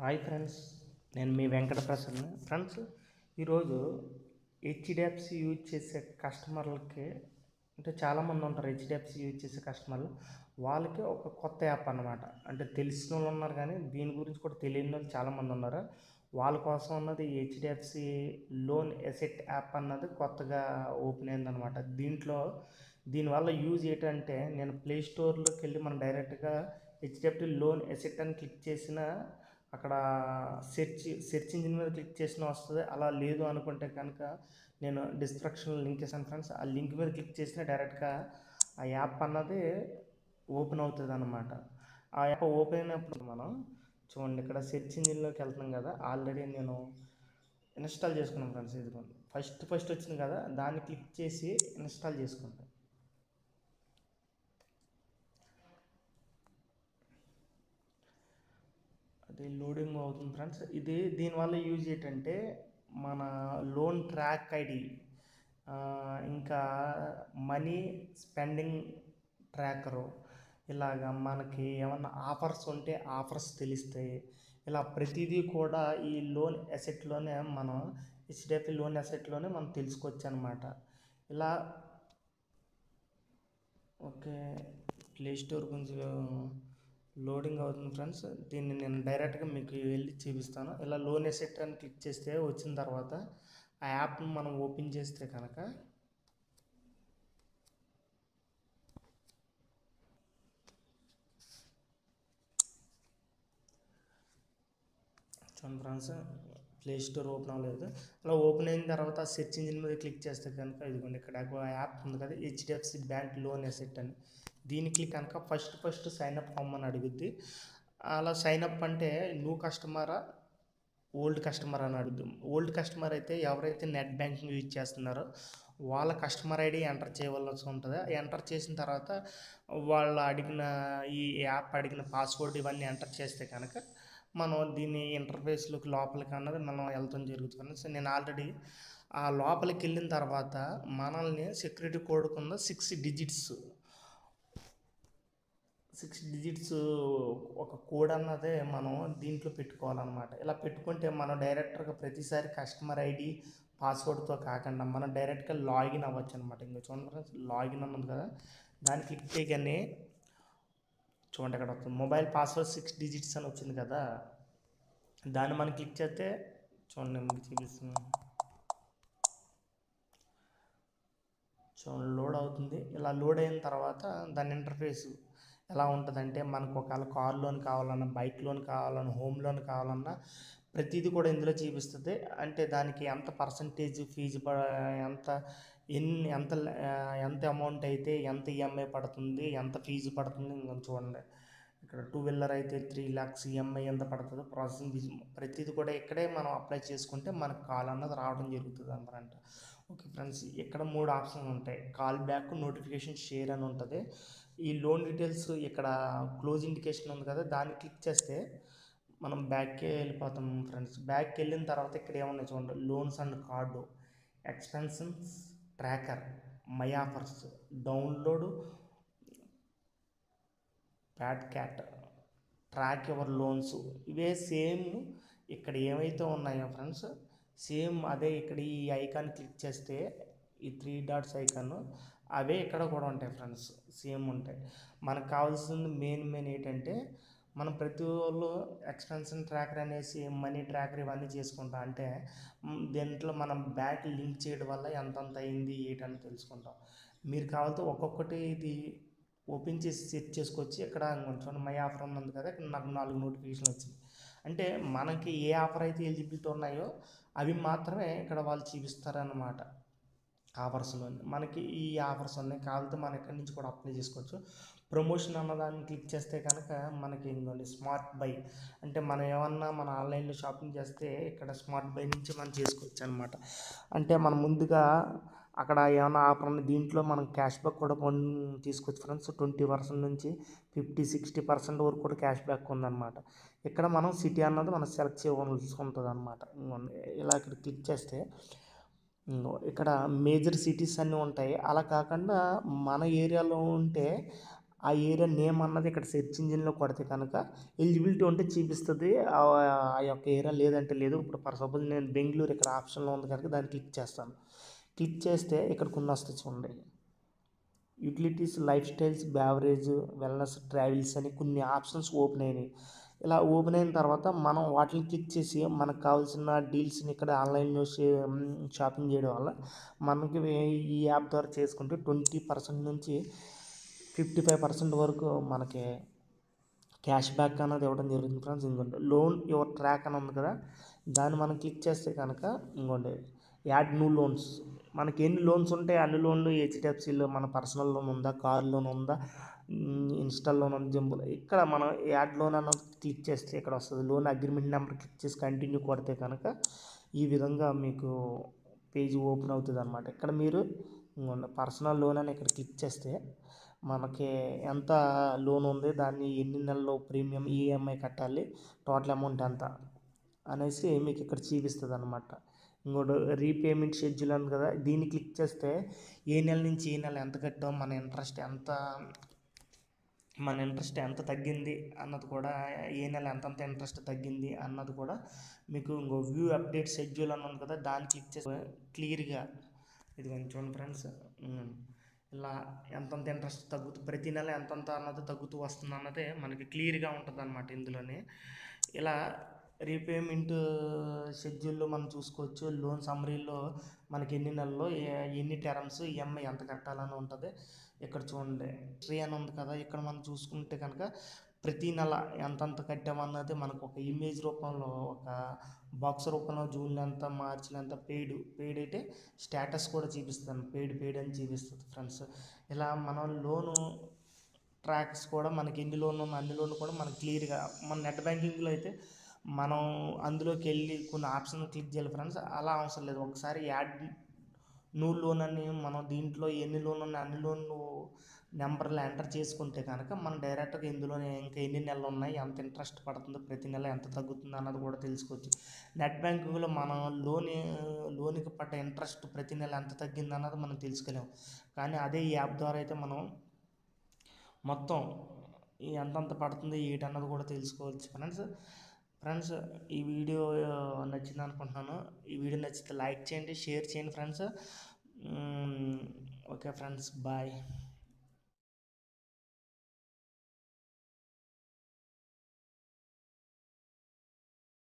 Hi friends, నేను మీ Venkata Prasanna. Friends, ఈరోజు HDFC use చేసే కస్టమర్లకి, అంటే చాలామంది ఉంటారు హెచ్డిఎఫ్సి యూజ్ చేసే కస్టమర్లు, వాళ్ళకి ఒక కొత్త యాప్ అన్నమాట. అంటే తెలిసిన వాళ్ళు ఉన్నారు, కానీ దీని గురించి కూడా తెలియని వాళ్ళు చాలామంది ఉన్నారు. వాళ్ళ కోసం ఉన్నది హెచ్డిఎఫ్సి లోన్ ఎసెట్ యాప్ అన్నది కొత్తగా ఓపెన్ అయిందనమాట. దీనివల్ల యూజ్ ఏంటంటే, నేను ప్లే స్టోర్లోకి వెళ్ళి మనం డైరెక్ట్గా హెచ్డిఎఫ్సి లోన్ ఎసెట్ అని క్లిక్ చేసిన అక్కడ సెర్చ్ ఇంజిన్ మీద క్లిక్ చేసిన వస్తుంది. అలా లేదు అనుకుంటే కనుక నేను డిస్క్రిప్షన్లో లింక్ చేశాను ఫ్రెండ్స్. ఆ లింక్ మీద క్లిక్ చేసిన డైరెక్ట్గా ఆ యాప్ అన్నది ఓపెన్ అవుతుంది అన్నమాట. ఆ యాప్ ఓపెన్ అయినప్పుడు మనం చూడండి, ఇక్కడ సెర్చ్ ఇంజిన్లోకి వెళ్తున్నాం కదా, ఆల్రెడీ నేను ఇన్స్టాల్ చేసుకున్నాను ఫ్రెండ్స్. ఇది ఫస్ట్ వచ్చింది కదా, దాన్ని క్లిక్ చేసి ఇన్స్టాల్ చేసుకుంటాను. అది లోడింగ్ అవుతుంది ఫ్రెండ్స్. దీనివల్ల యూజ్ ఏంటంటే, మన లోన్ ట్రాక్ ఐడి, ఇంకా మనీ స్పెండింగ్ ట్రాకరు, ఇలాగా మనకి ఏమన్నా ఆఫర్స్ ఉంటే ఆఫర్స్ తెలుస్తాయి. ఇలా ప్రతిదీ కూడా ఈ లోన్ అసెట్లోనే మనం హెచ్డిఎఫ్సి లోన్ అసెట్లోనే మనం తెలుసుకోవచ్చు అనమాట. ఇలా ఓకే, ప్లే స్టోర్ గురించి లోడింగ్ అవుతుంది ఫ్రెండ్స్. దీన్ని నేను డైరెక్ట్గా మీకు వెళ్ళి చూపిస్తాను. ఇలా లోన్ ఎసెట్ అని క్లిక్ చేస్తే వచ్చిన తర్వాత ఆ యాప్ని మనం ఓపెన్ చేస్తే కనుక చూడండి ఫ్రెండ్స్, ప్లే స్టోర్ ఓపెన్ అవ్వలేదు. అలా ఓపెన్ అయిన తర్వాత సెర్చ్ ఇంజిన్ మీద క్లిక్ చేస్తే కనుక ఇదిగోండి, ఇక్కడ యాప్ ఉంది కదా, హెచ్డిఎఫ్సి బ్యాంక్ లోన్ ఎసెట్ అని. దీనికి కనుక ఫస్ట్ సైన్అప్ అవ్వమని అడుగుద్ది. అలా సైన్అప్ అంటే న్యూ కస్టమరా ఓల్డ్ కస్టమర్ అని అడుగుద్ది. ఓల్డ్ కస్టమర్ అయితే ఎవరైతే నెట్ బ్యాంకింగ్ యూజ్ చేస్తున్నారో వాళ్ళ కస్టమర్ ఐడి ఎంటర్ చేయవలసి ఉంటుంది. ఎంటర్ చేసిన తర్వాత వాళ్ళు అడిగిన ఈ యాప్ అడిగిన పాస్వర్డ్ ఇవన్నీ ఎంటర్ చేస్తే కనుక మనం దీన్ని ఇంటర్ఫేస్లోకి లోపలికి అన్నది మనం వెళ్తాం జరుగుతుంది. సో నేను ఆల్రెడీ ఆ లోపలికి వెళ్ళిన తర్వాత మనల్ని సెక్యూరిటీ కోడ్ కింద 6 డిజిట్స్ ఒక కోడ్ అన్నదే మనం దీంట్లో పెట్టుకోవాలన్నమాట. ఇలా పెట్టుకుంటే మనం డైరెక్ట్గా ప్రతిసారి కస్టమర్ ఐడి పాస్వర్డ్తో కాకుండా మనం డైరెక్ట్గా లాగిన్ అవ్వచ్చు అనమాట. ఇంకా చూడండి ఫ్రెండ్స్, లాగిన్ అన్నది కదా, దాన్ని క్లిక్ చేయగానే చూడండి అక్కడ వస్తుంది మొబైల్ పాస్వర్డ్ 6 డిజిట్స్ అని వచ్చింది కదా, దాన్ని మనం క్లిక్ చేస్తే చూడండి మీకు చూపిస్తున్నాను. చూడండి లోడ్ అవుతుంది. ఇలా లోడ్ అయిన తర్వాత దాని ఇంటర్ఫేస్ ఎలా ఉంటుందంటే, మనకు ఒకవేళ కార్ లోన్ కావాలన్నా, బైక్ లోన్ కావాలన్నా, హోమ్ లోన్ కావాలన్నా ప్రతిదీ కూడా ఇందులో చూపిస్తుంది. అంటే దానికి ఎంత పర్సంటేజ్ ఫీజు ఎంత ఎంత అమౌంట్ అయితే ఎంత ఈఎంఐ పడుతుంది, ఎంత ఫీజు పడుతుంది. ఇంకా చూడండి, ఇక్కడ 2 వీలర్ అయితే 3 lakhs ఈఎంఐ ఎంత పడుతుందో, ప్రాసెసింగ్ ఫీజు ప్రతిదీ కూడా ఇక్కడే మనం అప్లై చేసుకుంటే మనకు కాల్ అన్నది రావడం జరుగుతుంది అన్నమాట. ఓకే ఫ్రెండ్స్, ఇక్కడ 3 ఆప్షన్లు ఉంటాయి. కాల్ బ్యాక్, నోటిఫికేషన్, షేర్ అని ఉంటుంది. ఈ లోన్ డీటెయిల్స్ ఇక్కడ క్లోజ్ ఇండికేషన్ ఉంది కదా, దాన్ని క్లిక్ చేస్తే మనం బ్యాక్కే వెళ్ళిపోతాం ఫ్రెండ్స్. బ్యాక్కి వెళ్ళిన తర్వాత ఇక్కడ ఏమన్నాయి చూడండి, loans and card, expenses tracker, my offers, download pad cat, track your loans. ఇవే సేమ్ ఇక్కడ ఏమైతే ఉన్నాయో ఫ్రెండ్స్, సేమ్ అదే ఇక్కడ ఈ ఐకాన్ క్లిక్ చేస్తే ఈ 3 dots ఐకాన్ అవే ఇక్కడ కూడా ఉంటాయి ఫ్రెండ్స్, సేమ్ ఉంటాయి. మనకు కావాల్సింది మెయిన్ ఏంటంటే, మనం ప్రతి వాళ్ళు ఎక్స్పెన్షన్ ట్రాకర్ అనేసి మనీ ట్రాకర్ ఇవన్నీ చేసుకుంటాం. అంటే దీంట్లో మనం బ్యాంక్ లింక్ చేయడం వల్ల ఎంతంత అయింది ఏంటని తెలుసుకుంటాం. మీరు కావాలంటే ఒక్కొక్కటి ఇది ఓపెన్ చేసి సెట్ చేసుకొచ్చి ఇక్కడ చూడండి మై ఆఫర్ ఉన్నది కదా, ఇక్కడ నాకు 4 నోటిఫికేషన్ వచ్చింది. అంటే మనకి ఏ ఆఫర్ అయితే ఎలిజిబిలిటీ ఉన్నాయో అవి మాత్రమే ఇక్కడ వాళ్ళు చూపిస్తారన్నమాట. ఆఫర్స్లో మనకి ఈ ఆఫర్స్ ఉన్నాయి కావాలంటే మనం ఎక్కడి నుంచి కూడా అప్లై చేసుకోవచ్చు. ప్రమోషన్ అన్నదాన్ని క్లిక్ చేస్తే కనుక మనకి ఇంకోండి స్మార్ట్ బై, అంటే మనం ఏమన్నా మన ఆన్లైన్లో షాపింగ్ చేస్తే ఇక్కడ స్మార్ట్ బై నుంచి మనం చేసుకోవచ్చు అనమాట. అంటే మనం ముందుగా అక్కడ ఏమైనా ఆఫర్ ఉంది, దీంట్లో మనం క్యాష్ బ్యాక్ కూడా తీసుకోవచ్చు ఫ్రెండ్స్. 20% నుంచి 50-60% వరకు కూడా క్యాష్ బ్యాక్ ఉందన్నమాట. ఇక్కడ మనం సిటీ అన్నది మనం సెలెక్ట్ చేయవలసి ఉంటుంది అనమాట. ఇలా ఇక్కడ క్లిక్ చేస్తే ఇక్కడ మేజర్ సిటీస్ అన్నీ ఉంటాయి. అలా కాకుండా మన ఏరియాలో ఉంటే ఆ ఏరియా నేమ్ అన్నది ఇక్కడ సెర్చ్ ఇంజిన్లో కొడితే కనుక ఎలిజిబిలిటీ ఉంటే చూపిస్తుంది, ఆ యొక్క ఏరియా లేదంటే లేదు. ఇప్పుడు ఫర్ సపోజ్ నేను బెంగళూరు ఇక్కడ ఆప్షన్లో ఉంది కనుక దాన్ని క్లిక్ చేస్తాను. క్లిక్ చేస్తే ఇక్కడ కొన్ని వస్తాయి చూడండి, utilities, life styles, beverage, wellness, travels అని కొన్ని ఆప్షన్స్ ఓపెన్ అయినాయి. ఇలా ఓపెన్ అయిన తర్వాత మనం వాటిని క్లిక్ చేసి మనకు కావాల్సిన డీల్స్ని ఇక్కడ ఆన్లైన్లో షాపింగ్ చేయడం వల్ల మనకి ఈ యాప్ ద్వారా చేసుకుంటే 20% నుంచి 55% వరకు మనకి క్యాష్ బ్యాక్ అనేది ఇవ్వడం జరుగుతుంది ఫ్రెండ్స్. ఇంకోండి లోన్ యువర్ ట్రాక్ అని ఉంది కదా, దాన్ని మనం క్లిక్ చేస్తే కనుక ఇంకోండి యాడ్ న్యూ లోన్స్, మనకి ఎన్ని లోన్స్ ఉంటాయి అన్ని లోన్లు హెచ్డిఎఫ్సిలో మన పర్సనల్ లోన్ ఉందా, కార్ లోన్ ఉందా, ఇన్స్టాల్ లోన్ ఉంది, జంబుల్, ఇక్కడ మనం యాడ్ లోన్ అన్నది క్లిక్ చేస్తే ఇక్కడ వస్తుంది. లోన్ అగ్రిమెంట్ నెంబర్ క్లిక్ చేసి కంటిన్యూ కొడితే కనుక ఈ విధంగా మీకు పేజ్ ఓపెన్ అవుతుంది అనమాట. ఇక్కడ మీరు పర్సనల్ లోన్ అని ఇక్కడ క్లిక్ చేస్తే మనకి ఎంత లోన్ ఉంది, దాన్ని ఎన్ని నెలల్లో ప్రీమియం ఈఎంఐ కట్టాలి, టోటల్ అమౌంట్ ఎంత అనేసి మీకు ఇక్కడ చూపిస్తుంది అనమాట. ఇంకోటి రీపేమెంట్ షెడ్యూల్ ఉంది కదా, దీన్ని క్లిక్ చేస్తే ఏ నెల నుంచి ఏ నెల ఎంత కట్టాం, మన ఇంట్రెస్ట్ ఎంత తగ్గింది అన్నది కూడా, ఏ నెల ఎంతంత ఇంట్రెస్ట్ తగ్గింది అన్నది కూడా మీకు ఇంకో వ్యూ అప్డేట్ షెడ్యూల్ అని ఉంది కదా, దాన్ని క్లిక్ చేస్తే క్లియర్గా ఇది చూడండి ఫ్రెండ్స్. ఇలా ఎంతంత ఇంట్రెస్ట్ తగ్గుతూ ప్రతి నెల ఎంతంత అన్నది తగ్గుతూ వస్తుంది అన్నది మనకి క్లియర్గా ఉంటుంది అనమాట ఇందులోనే. ఇలా రీపేమెంట్ షెడ్యూల్లో మనం చూసుకోవచ్చు. లోన్ సమ్మరీలో మనకి ఎన్ని నెలల్లో ఎన్ని టర్మ్స్ ఈఎంఐ ఎంత కట్టాలని ఉంటుంది. ఇక్కడ చూడండి ట్రీ అని ఉంది కదా, ఇక్కడ మనం చూసుకుంటే కనుక ప్రతి నెల ఎంతంత కట్టామన్నది మనకు ఒక ఇమేజ్ రూపంలో, ఒక బాక్స్ రూపంలో జూన్లో ఎంత, మార్చిలో ఎంత, పెయిడ్ అయితే స్టేటస్ కూడా చూపిస్తాను, పెయిడ్ అని చూపిస్తుంది ఫ్రెండ్స్. ఇలా మనం లోను ట్రాక్స్ కూడా మనకి ఎన్ని లోన్లు ఉన్నాయి అన్ని లోన్లు కూడా మనకి క్లియర్గా, మన నెట్ బ్యాంకింగ్లో అయితే మనం అందులోకి వెళ్ళి కొన్ని ఆప్షన్ క్లిక్ చేయాలి ఫ్రెండ్స్. అలా అవసరం లేదు, ఒకసారి యాడ్ న్యూ లోన్ అని మనం దీంట్లో ఎన్ని లోన్లు ఉన్నాయి అన్ని లోన్లు నెంబర్లు ఎంటర్ చేసుకుంటే కనుక మనం డైరెక్ట్గా ఇందులోనే ఇంకా ఎన్ని నెలలు ఉన్నాయి, ఎంత ఇంట్రెస్ట్ పడుతుందో, ప్రతి నెల ఎంత తగ్గుతుంది అన్నది కూడా తెలుసుకోవచ్చు. నెట్ బ్యాంకింగ్లో మనం లోన్కి పడ్డ ఇంట్రెస్ట్ ప్రతి నెల ఎంత తగ్గింది అన్నది మనం తెలుసుకోలేము. కానీ అదే ఈ యాప్ ద్వారా అయితే మనం మొత్తం ఎంతంత పడుతుంది ఏంటన్నది కూడా తెలుసుకోవచ్చు ఫ్రెండ్స్. ఈ వీడియో నచ్చింది అనుకుంటున్నాను. ఈ వీడియో నచ్చితే లైక్ చేయండి, షేర్ చేయండి ఫ్రెండ్స్. Okay friends, bye.